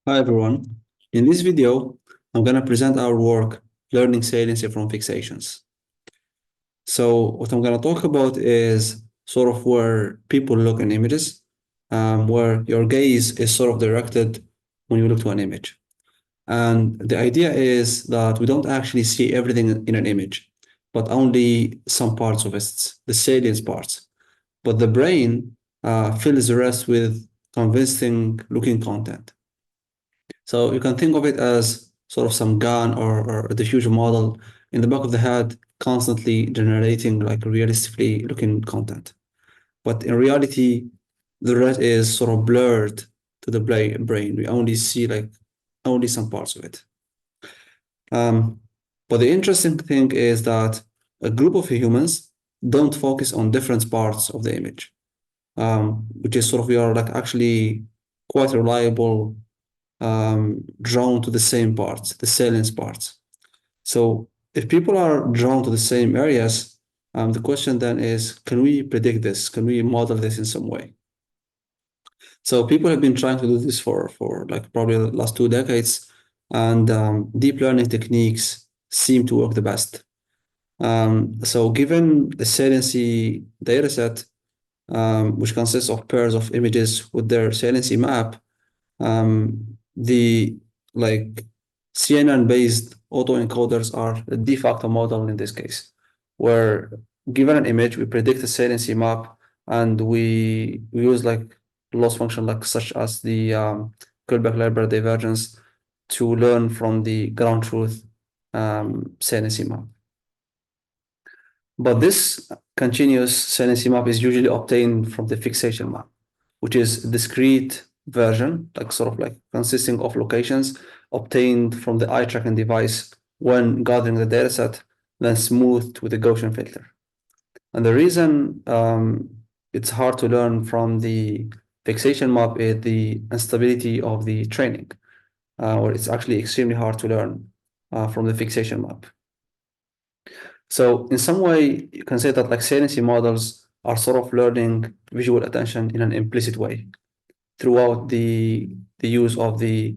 Hi everyone. In this video, I'm going to present our work, learning saliency from fixations. So what I'm going to talk about is sort of where people look in images, where your gaze is sort of directed when you look to an image. And the idea is that we don't actually see everything in an image, but only some parts of it, the salient parts. But the brain fills the rest with convincing looking content. So you can think of it as sort of some gun or a diffusion model in the back of the head, constantly generating like realistically looking content. But in reality, the rest is sort of blurred to the brain. We only see like only some parts of it. Um, but the interesting thing is that a group of humans don't focus on different parts of the image, which is sort of we are like actually quite reliable drawn to the same parts, the salient parts. So if people are drawn to the same areas, the question then is, can we predict this? Can we model this in some way? So people have been trying to do this for like probably the last 2 decades, and deep learning techniques seem to work the best. So given the saliency dataset, which consists of pairs of images with their saliency map, the like CNN-based autoencoders are the de facto model in this case, where given an image, we predict the saliency map, and we use like loss function like such as the Kullback-Leibler divergence to learn from the ground truth saliency map. But this continuous saliency map is usually obtained from the fixation map, which is a discrete version, like sort of like consisting of locations obtained from the eye tracking device when gathering the dataset, then smoothed with a Gaussian filter. And the reason it's hard to learn from the fixation map is the instability of the training, where it's actually extremely hard to learn from the fixation map. So in some way, you can say that like saliency models are sort of learning visual attention in an implicit way throughout the use of the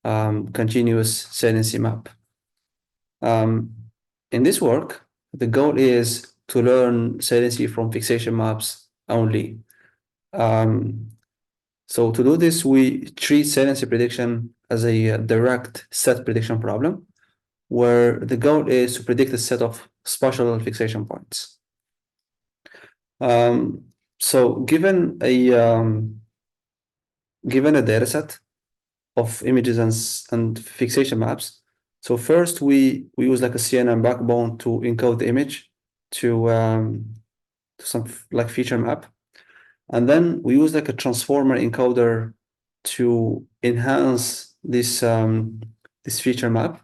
continuous saliency map. In this work, the goal is to learn saliency from fixation maps only. So to do this, we treat saliency prediction as a direct set prediction problem, where the goal is to predict a set of spatial fixation points. So given a data set of images and fixation maps, so first we use like a CNN backbone to encode the image to some like feature map, and then we use like a transformer encoder to enhance this this feature map.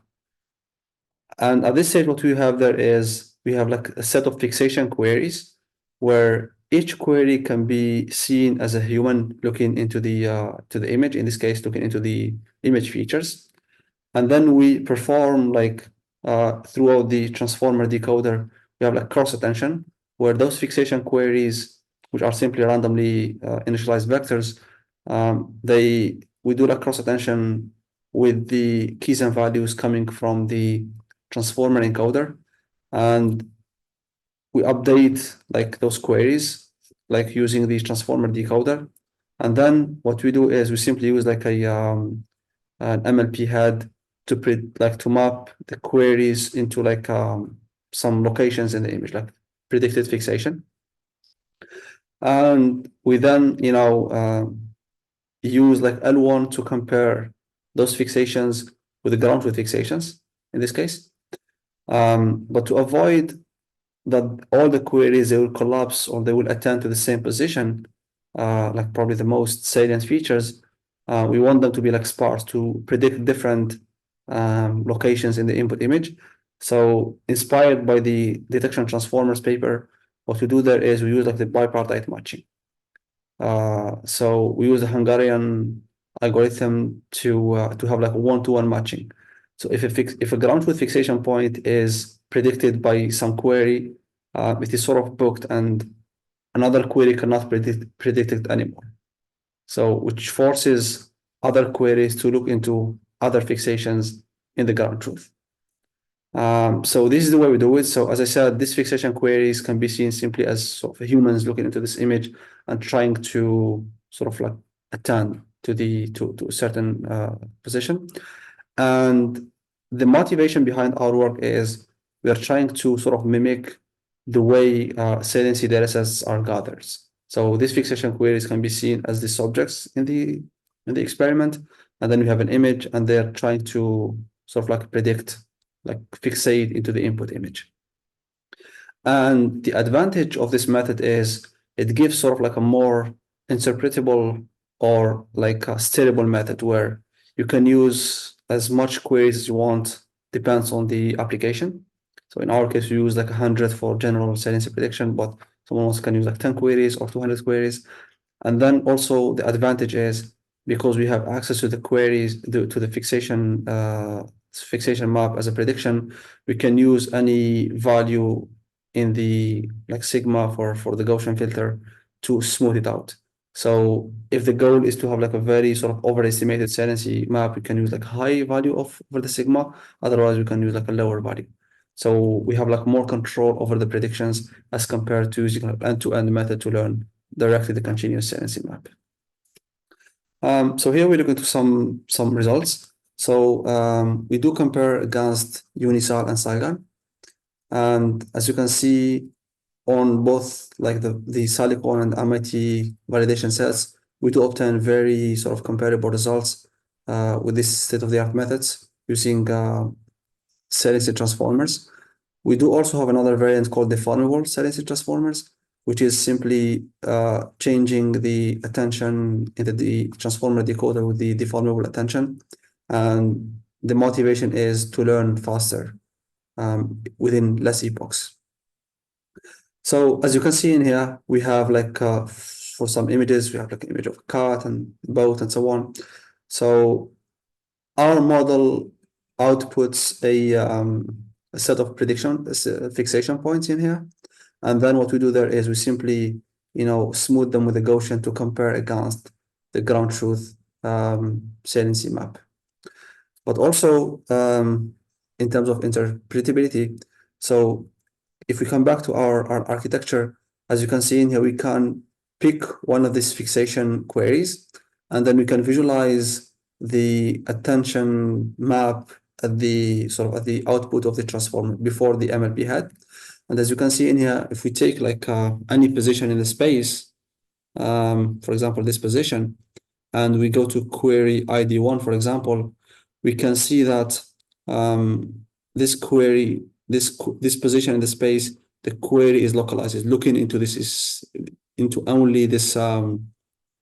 And at this stage, what we have there is we have like a set of fixation queries where each query can be seen as a human looking into the to the image, in this case, looking into the image features. And then we perform like throughout the transformer decoder, we have like cross attention, where those fixation queries, which are simply randomly initialized vectors, we do like cross attention with the keys and values coming from the transformer encoder, and we update like those queries like using the transformer decoder. And then what we do is we simply use like a an MLP head to to map the queries into like some locations in the image, like predicted fixation. And we then use like L1 to compare those fixations with the ground truth fixations in this case. But to avoid that all the queries, they will collapse or they will attend to the same position, like probably the most salient features, we want them to be like sparse to predict different locations in the input image. So inspired by the detection transformers paper, what we do there is we use like the bipartite matching. So we use a Hungarian algorithm to have like one-to-one matching. So if a ground truth fixation point is predicted by some query, it is sort of booked, and another query cannot predict it anymore. So which forces other queries to look into other fixations in the ground truth. So this is the way we do it. So as I said, these fixation queries can be seen simply as sort of humans looking into this image and trying to sort of like attend to to a certain position. And the motivation behind our work is we are trying to sort of mimic the way saliency datasets are gathered. So these fixation queries can be seen as the subjects in the experiment, and then we have an image, and they're trying to sort of like predict, like fixate into the input image. And the advantage of this method is it gives sort of like a more interpretable or like a steerable method where you can use as much queries as you want, depends on the application. So in our case, we use like 100 for general saliency prediction, but someone else can use like 10 queries or 200 queries. And then also the advantage is because we have access to the queries, to the fixation map as a prediction, we can use any value in the like sigma for the Gaussian filter to smooth it out. So if the goal is to have like a very sort of overestimated saliency map, we can use like high value over the sigma. Otherwise, we can use like a lower value. So we have like more control over the predictions as compared to using an end-to-end method to learn directly the continuous saliency map. So here we look into some results. So we do compare against Unisal and Salicon. And as you can see on both like the Salicon and MIT validation sets, we do obtain very sort of comparable results with this state-of-the-art methods using saliency transformers. We do also have another variant called deformable saliency transformers, which is simply changing the attention into the transformer decoder with the deformable attention. And the motivation is to learn faster within less epochs. So as you can see in here, we have like for some images, we have like an image of a cat and boat and so on. So our model outputs a set of fixation points in here. And then what we do there is we simply, smooth them with a Gaussian to compare against the ground truth saliency map. But also in terms of interpretability, so if we come back to our architecture, as you can see in here, we can pick one of these fixation queries, and then we can visualize the attention map at the output of the transformer before the MLP head. And as you can see in here, if we take like any position in the space, for example, this position, and we go to query ID1, for example, we can see that this query, this position in the space, the query is localized, is looking into into only this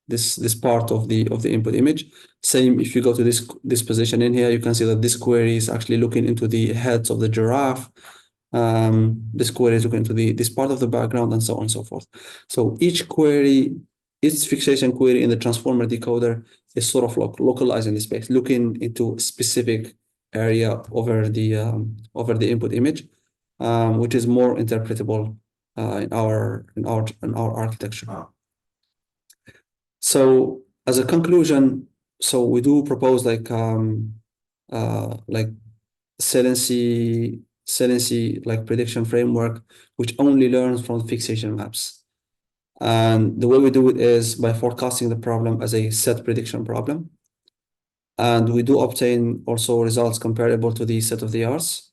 this part of the input image. Same if you go to this position in here, you can see that this query is actually looking into the heads of the giraffe. This query is looking into this part of the background, and so on and so forth. So each fixation query in the transformer decoder is sort of localized in the space, looking into a specific area over the input image, which is more interpretable in our architecture. So as a conclusion, so we do propose like saliency like prediction framework, which only learns from fixation maps. And the way we do it is by forecasting the problem as a set prediction problem. And we do obtain also results comparable to the set of the arts.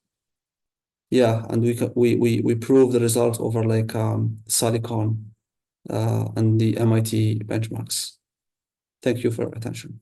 Yeah, and we prove the results over like Salicon and the MIT benchmarks. Thank you for your attention.